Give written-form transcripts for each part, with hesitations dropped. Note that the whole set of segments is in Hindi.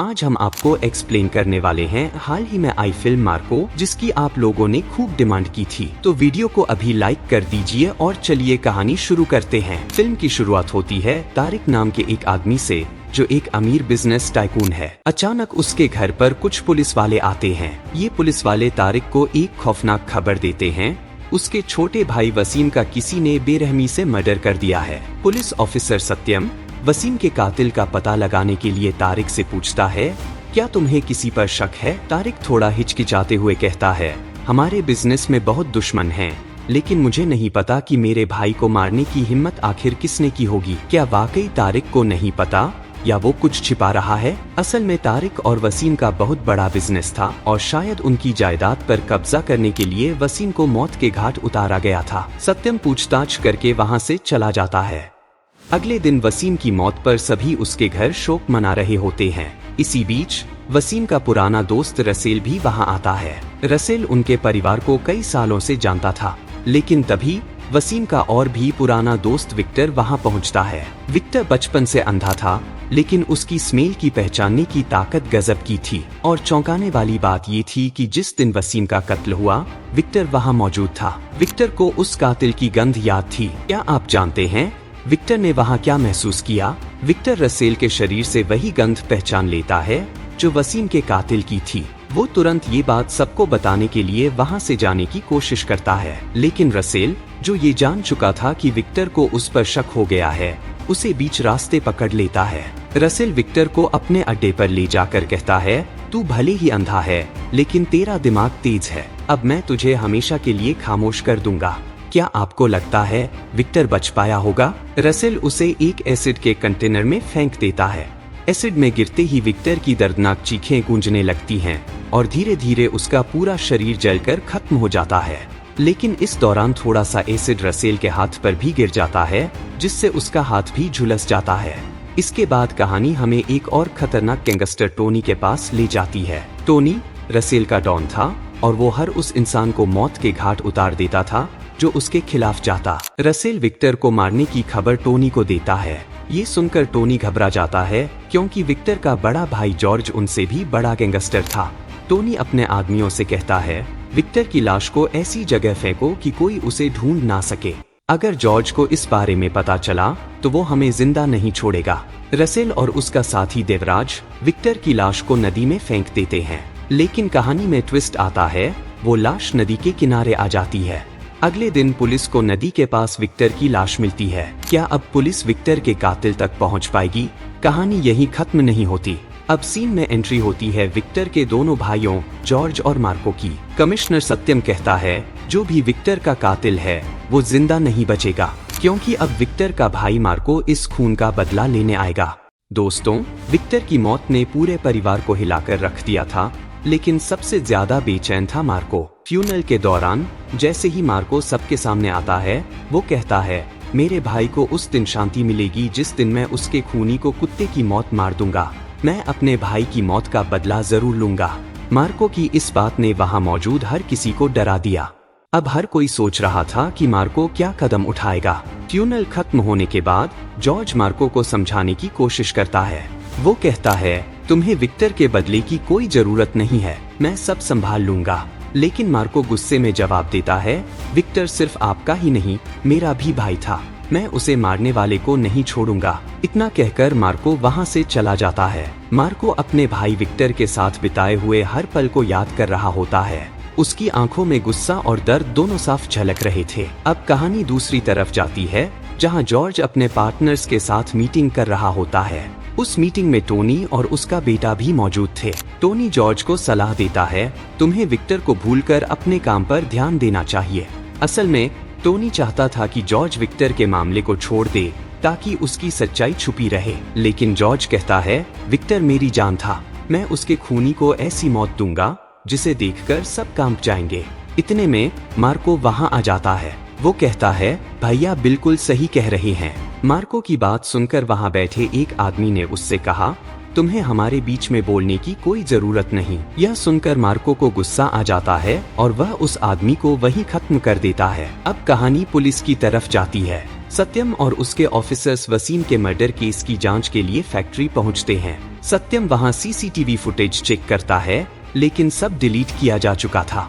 आज हम आपको एक्सप्लेन करने वाले हैं हाल ही में आई फिल्म मार्को, जिसकी आप लोगों ने खूब डिमांड की थी। तो वीडियो को अभी लाइक कर दीजिए और चलिए कहानी शुरू करते हैं। फिल्म की शुरुआत होती है तारिक नाम के एक आदमी से, जो एक अमीर बिजनेस टाइकून है। अचानक उसके घर पर कुछ पुलिस वाले आते हैं। ये पुलिस वाले तारिक को एक खौफनाक खबर देते हैं, उसके छोटे भाई वसीम का किसी ने बेरहमी से मर्डर कर दिया है। पुलिस ऑफिसर सत्यम वसीम के कातिल का पता लगाने के लिए तारिक से पूछता है, क्या तुम्हें किसी पर शक है? तारिक थोड़ा हिचकिचाते हुए कहता है, हमारे बिजनेस में बहुत दुश्मन हैं, लेकिन मुझे नहीं पता कि मेरे भाई को मारने की हिम्मत आखिर किसने की होगी। क्या वाकई तारिक को नहीं पता या वो कुछ छिपा रहा है? असल में तारिक और वसीम का बहुत बड़ा बिजनेस था और शायद उनकी जायदाद पर कब्जा करने के लिए वसीम को मौत के घाट उतारा गया था। सत्यम पूछताछ करके वहाँ से चला जाता है। अगले दिन वसीम की मौत पर सभी उसके घर शोक मना रहे होते हैं। इसी बीच वसीम का पुराना दोस्त रसेल भी वहां आता है। रसेल उनके परिवार को कई सालों से जानता था, लेकिन तभी वसीम का और भी पुराना दोस्त विक्टर वहां पहुंचता है। विक्टर बचपन से अंधा था, लेकिन उसकी स्मेल की पहचानने की ताकत गजब की थी। और चौंकाने वाली बात ये थी कि जिस दिन वसीम का कत्ल हुआ, विक्टर वहां मौजूद था। विक्टर को उस कातिल की गंध याद थी। क्या आप जानते हैं विक्टर ने वहां क्या महसूस किया? विक्टर रसेल के शरीर से वही गंध पहचान लेता है जो वसीम के कातिल की थी। वो तुरंत ये बात सबको बताने के लिए वहां से जाने की कोशिश करता है, लेकिन रसेल, जो ये जान चुका था कि विक्टर को उस पर शक हो गया है, उसे बीच रास्ते पकड़ लेता है। रसेल विक्टर को अपने अड्डे पर ले जाकर कहता है, तू भले ही अंधा है, लेकिन तेरा दिमाग तेज है। अब मैं तुझे हमेशा के लिए खामोश कर दूंगा। क्या आपको लगता है विक्टर बच पाया होगा? रसेल उसे एक एसिड के कंटेनर में फेंक देता है। एसिड में गिरते ही विक्टर की दर्दनाक चीखें गूंजने लगती हैं और धीरे धीरे उसका पूरा शरीर जलकर खत्म हो जाता है। लेकिन इस दौरान थोड़ा सा एसिड रसेल के हाथ पर भी गिर जाता है, जिससे उसका हाथ भी झुलस जाता है। इसके बाद कहानी हमें एक और खतरनाक गैंगस्टर टोनी के पास ले जाती है। टोनी रसेल का डॉन था और वो हर उस इंसान को मौत के घाट उतार देता था जो उसके खिलाफ जाता। रसेल विक्टर को मारने की खबर टोनी को देता है। ये सुनकर टोनी घबरा जाता है, क्योंकि विक्टर का बड़ा भाई जॉर्ज उनसे भी बड़ा गैंगस्टर था। टोनी अपने आदमियों से कहता है, विक्टर की लाश को ऐसी जगह फेंको कि कोई उसे ढूंढ ना सके। अगर जॉर्ज को इस बारे में पता चला तो वो हमें जिंदा नहीं छोड़ेगा। रसेल और उसका साथी देवराज विक्टर की लाश को नदी में फेंक देते हैं, लेकिन कहानी में ट्विस्ट आता है। वो लाश नदी के किनारे आ जाती है। अगले दिन पुलिस को नदी के पास विक्टर की लाश मिलती है। क्या अब पुलिस विक्टर के कातिल तक पहुंच पाएगी? कहानी यहीं खत्म नहीं होती। अब सीन में एंट्री होती है विक्टर के दोनों भाइयों जॉर्ज और मार्को की। कमिश्नर सत्यम कहता है, जो भी विक्टर का कातिल है वो जिंदा नहीं बचेगा, क्योंकि अब विक्टर का भाई मार्को इस खून का बदला लेने आएगा। दोस्तों, विक्टर की मौत ने पूरे परिवार को हिलाकर रख दिया था, लेकिन सबसे ज्यादा बेचैन था मार्को। फ्यूनरल के दौरान जैसे ही मार्को सबके सामने आता है, वो कहता है, मेरे भाई को उस दिन शांति मिलेगी जिस दिन मैं उसके खूनी को कुत्ते की मौत मार दूंगा। मैं अपने भाई की मौत का बदला जरूर लूंगा। मार्को की इस बात ने वहां मौजूद हर किसी को डरा दिया। अब हर कोई सोच रहा था कि मार्को क्या कदम उठाएगा। फ्यूनरल खत्म होने के बाद जॉर्ज मार्को को समझाने की कोशिश करता है। वो कहता है, तुम्हें विक्टर के बदले की कोई जरूरत नहीं है, मैं सब संभाल लूंगा। लेकिन मार्को गुस्से में जवाब देता है, विक्टर सिर्फ आपका ही नहीं, मेरा भी भाई था। मैं उसे मारने वाले को नहीं छोड़ूंगा। इतना कहकर मार्को वहां से चला जाता है। मार्को अपने भाई विक्टर के साथ बिताए हुए हर पल को याद कर रहा होता है। उसकी आंखों में गुस्सा और दर्द दोनों साफ झलक रहे थे। अब कहानी दूसरी तरफ जाती है, जहां जॉर्ज अपने पार्टनर्स के साथ मीटिंग कर रहा होता है। उस मीटिंग में टोनी और उसका बेटा भी मौजूद थे। टोनी जॉर्ज को सलाह देता है, तुम्हें विक्टर को भूलकर अपने काम पर ध्यान देना चाहिए। असल में टोनी चाहता था कि जॉर्ज विक्टर के मामले को छोड़ दे ताकि उसकी सच्चाई छुपी रहे, लेकिन जॉर्ज कहता है, विक्टर मेरी जान था, मैं उसके खूनी को ऐसी मौत दूंगा जिसे देखकर सब कांप जाएंगे। इतने में मार्को वहां आ जाता है। वो कहता है, भैया बिल्कुल सही कह रहे हैं। मार्को की बात सुनकर वहां बैठे एक आदमी ने उससे कहा, तुम्हें हमारे बीच में बोलने की कोई जरूरत नहीं। यह सुनकर मार्को को गुस्सा आ जाता है और वह उस आदमी को वहीं खत्म कर देता है। अब कहानी पुलिस की तरफ जाती है। सत्यम और उसके ऑफिसर्स वसीम के मर्डर केस की जांच के लिए फैक्ट्री पहुंचते हैं। सत्यम वहां सीसीटीवी फुटेज चेक करता है, लेकिन सब डिलीट किया जा चुका था।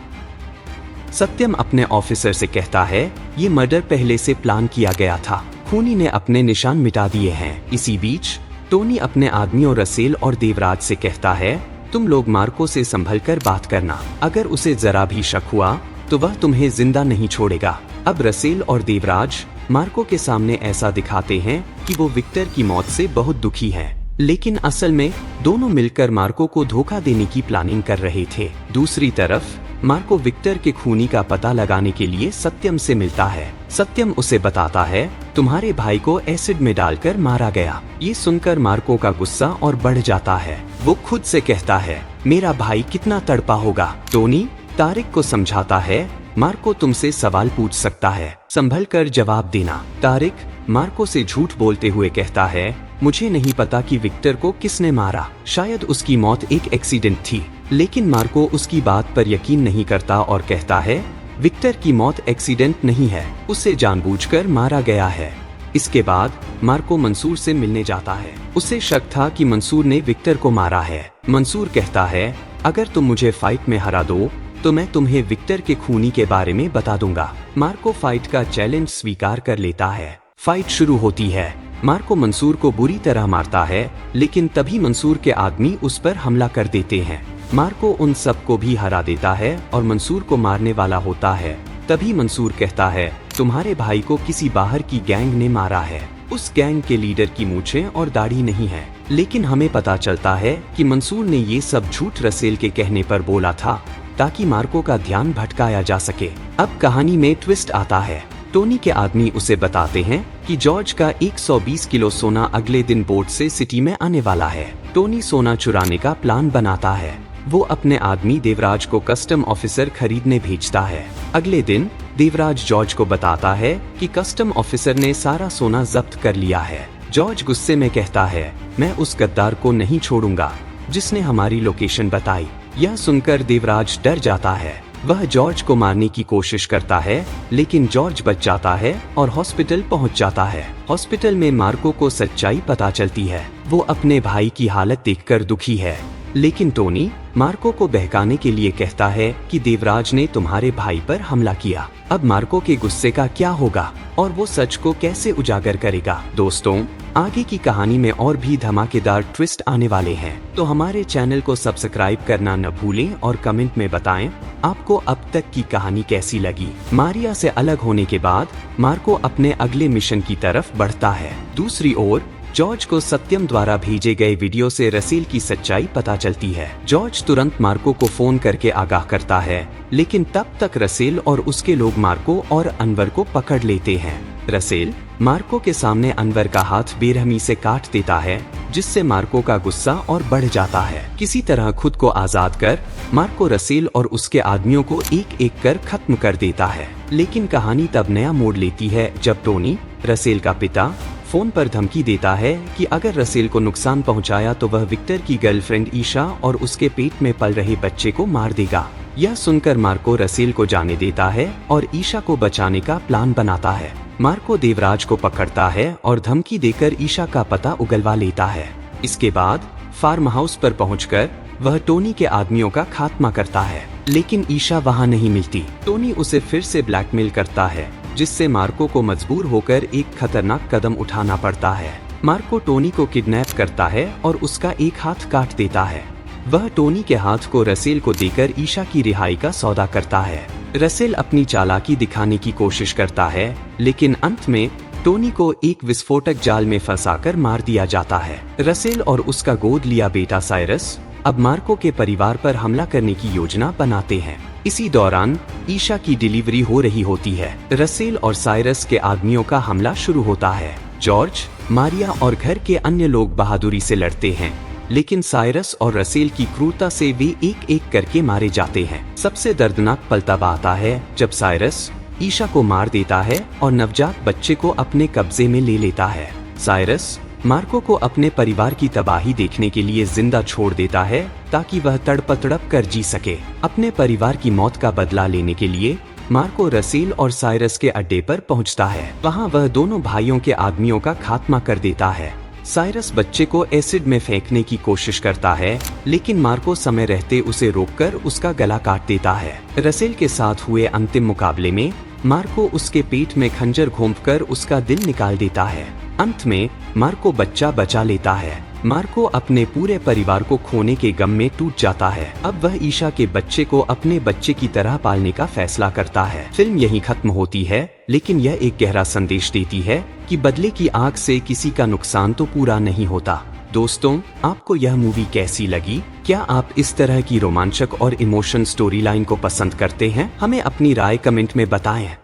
सत्यम अपने ऑफिसर से कहता है, ये मर्डर पहले से प्लान किया गया था, खूनी ने अपने निशान मिटा दिए हैं। इसी बीच टोनी अपने आदमियों रसेल और देवराज से कहता है, तुम लोग मार्को से संभल कर बात करना, अगर उसे जरा भी शक हुआ तो वह तुम्हें जिंदा नहीं छोड़ेगा। अब रसेल और देवराज मार्को के सामने ऐसा दिखाते हैं कि वो विक्टर की मौत से बहुत दुखी है, लेकिन असल में दोनों मिलकर मार्को को धोखा देने की प्लानिंग कर रहे थे। दूसरी तरफ मार्को विक्टर के खूनी का पता लगाने के लिए सत्यम से मिलता है। सत्यम उसे बताता है, तुम्हारे भाई को एसिड में डालकर मारा गया। ये सुनकर मार्को का गुस्सा और बढ़ जाता है। वो खुद से कहता है, मेरा भाई कितना तड़पा होगा। टोनी तारिक को समझाता है, मार्को तुमसे सवाल पूछ सकता है, संभल कर जवाब देना। तारिक मार्को से झूठ बोलते हुए कहता है, मुझे नहीं पता कि विक्टर को किसने मारा, शायद उसकी मौत एक एक्सीडेंट थी। लेकिन मार्को उसकी बात पर यकीन नहीं करता और कहता है, विक्टर की मौत एक्सीडेंट नहीं है, उसे जानबूझकर मारा गया है। इसके बाद मार्को मंसूर से मिलने जाता है। उसे शक था कि मंसूर ने विक्टर को मारा है। मंसूर कहता है, अगर तुम मुझे फाइट में हरा दो तो मैं तुम्हें विक्टर के खूनी के बारे में बता दूंगा। मार्को फाइट का चैलेंज स्वीकार कर लेता है। फाइट शुरू होती है। मार्को मंसूर को बुरी तरह मारता है, लेकिन तभी मंसूर के आदमी उस पर हमला कर देते हैं। मार्को उन सबको भी हरा देता है और मंसूर को मारने वाला होता है। तभी मंसूर कहता है, तुम्हारे भाई को किसी बाहर की गैंग ने मारा है। उस गैंग के लीडर की मूंछें और दाढ़ी नहीं है, लेकिन हमें पता चलता है कि मंसूर ने ये सब झूठ रसेल के कहने पर बोला था, ताकि मार्को का ध्यान भटकाया जा सके। अब कहानी में ट्विस्ट आता है। टोनी के आदमी उसे बताते हैं कि जॉर्ज का 120 किलो सोना अगले दिन बोट से सिटी में आने वाला है। टोनी सोना चुराने का प्लान बनाता है। वो अपने आदमी देवराज को कस्टम ऑफिसर खरीदने भेजता है। अगले दिन देवराज जॉर्ज को बताता है कि कस्टम ऑफिसर ने सारा सोना जब्त कर लिया है। जॉर्ज गुस्से में कहता है, मैं उस गद्दार को नहीं छोड़ूंगा जिसने हमारी लोकेशन बताई। यह सुनकर देवराज डर जाता है। वह जॉर्ज को मारने की कोशिश करता है, लेकिन जॉर्ज बच जाता है और हॉस्पिटल पहुंच जाता है। हॉस्पिटल में मार्को को सच्चाई पता चलती है। वो अपने भाई की हालत देखकर दुखी है, लेकिन टोनी मार्को को बहकाने के लिए कहता है कि देवराज ने तुम्हारे भाई पर हमला किया। अब मार्को के गुस्से का क्या होगा और वो सच को कैसे उजागर करेगा? दोस्तों, आगे की कहानी में और भी धमाकेदार ट्विस्ट आने वाले हैं, तो हमारे चैनल को सब्सक्राइब करना न भूलें और कमेंट में बताएं आपको अब तक की कहानी कैसी लगी। मारिया से अलग होने के बाद मार्को अपने अगले मिशन की तरफ बढ़ता है। दूसरी ओर जॉर्ज को सत्यम द्वारा भेजे गए वीडियो से रसेल की सच्चाई पता चलती है। जॉर्ज तुरंत मार्को को फोन करके आगाह करता है, लेकिन तब तक रसेल और उसके लोग मार्को और अनवर को पकड़ लेते हैं। रसेल मार्को के सामने अनवर का हाथ बेरहमी से काट देता है, जिससे मार्को का गुस्सा और बढ़ जाता है। किसी तरह खुद को आजाद कर मार्को रसेल और उसके आदमियों को एक एक कर खत्म कर देता है। लेकिन कहानी तब नया मोड़ लेती है जब टोनी, रसेल का पिता, फोन पर धमकी देता है कि अगर रसेल को नुकसान पहुंचाया तो वह विक्टर की गर्लफ्रेंड ईशा और उसके पेट में पल रहे बच्चे को मार देगा। यह सुनकर मार्को रसेल को जाने देता है और ईशा को बचाने का प्लान बनाता है। मार्को देवराज को पकड़ता है और धमकी देकर ईशा का पता उगलवा लेता है। इसके बाद फार्म हाउस पर पहुंचकर वह टोनी के आदमियों का खात्मा करता है, लेकिन ईशा वहां नहीं मिलती। टोनी उसे फिर से ब्लैकमेल करता है, जिससे मार्को को मजबूर होकर एक खतरनाक कदम उठाना पड़ता है। मार्को टोनी को किडनैप करता है और उसका एक हाथ काट देता है। वह टोनी के हाथ को रसेल को देकर ईशा की रिहाई का सौदा करता है। रसेल अपनी चालाकी दिखाने की कोशिश करता है, लेकिन अंत में टोनी को एक विस्फोटक जाल में फंसाकर मार दिया जाता है। रसेल और उसका गोद लिया बेटा साइरस अब मार्को के परिवार पर हमला करने की योजना बनाते हैं। इसी दौरान ईशा की डिलीवरी हो रही होती है। रसेल और साइरस के आदमियों का हमला शुरू होता है। जॉर्ज, मारिया और घर के अन्य लोग बहादुरी से लड़ते हैं, लेकिन साइरस और रसेल की क्रूरता से वे एक एक करके मारे जाते हैं। सबसे दर्दनाक पल तब आता है जब साइरस ईशा को मार देता है और नवजात बच्चे को अपने कब्जे में ले लेता है। साइरस मार्को को अपने परिवार की तबाही देखने के लिए जिंदा छोड़ देता है, ताकि वह तड़प तड़प कर जी सके। अपने परिवार की मौत का बदला लेने के लिए मार्को रसेल और साइरस के अड्डे पर पहुंचता है। वहां वह दोनों भाइयों के आदमियों का खात्मा कर देता है। साइरस बच्चे को एसिड में फेंकने की कोशिश करता है, लेकिन मार्को समय रहते उसे रोककर उसका गला काट देता है। रसेल के साथ हुए अंतिम मुकाबले में मार्को उसके पेट में खंजर घोंपकर उसका दिल निकाल देता है। अंत में मार्को बच्चा बचा लेता है। मार्को अपने पूरे परिवार को खोने के गम में टूट जाता है। अब वह ईशा के बच्चे को अपने बच्चे की तरह पालने का फैसला करता है। फिल्म यहीं खत्म होती है, लेकिन यह एक गहरा संदेश देती है कि बदले की आग से किसी का नुकसान तो पूरा नहीं होता। दोस्तों, आपको यह मूवी कैसी लगी? क्या आप इस तरह की रोमांचक और इमोशन स्टोरी लाइन को पसंद करते हैं? हमें अपनी राय कमेंट में बताएं।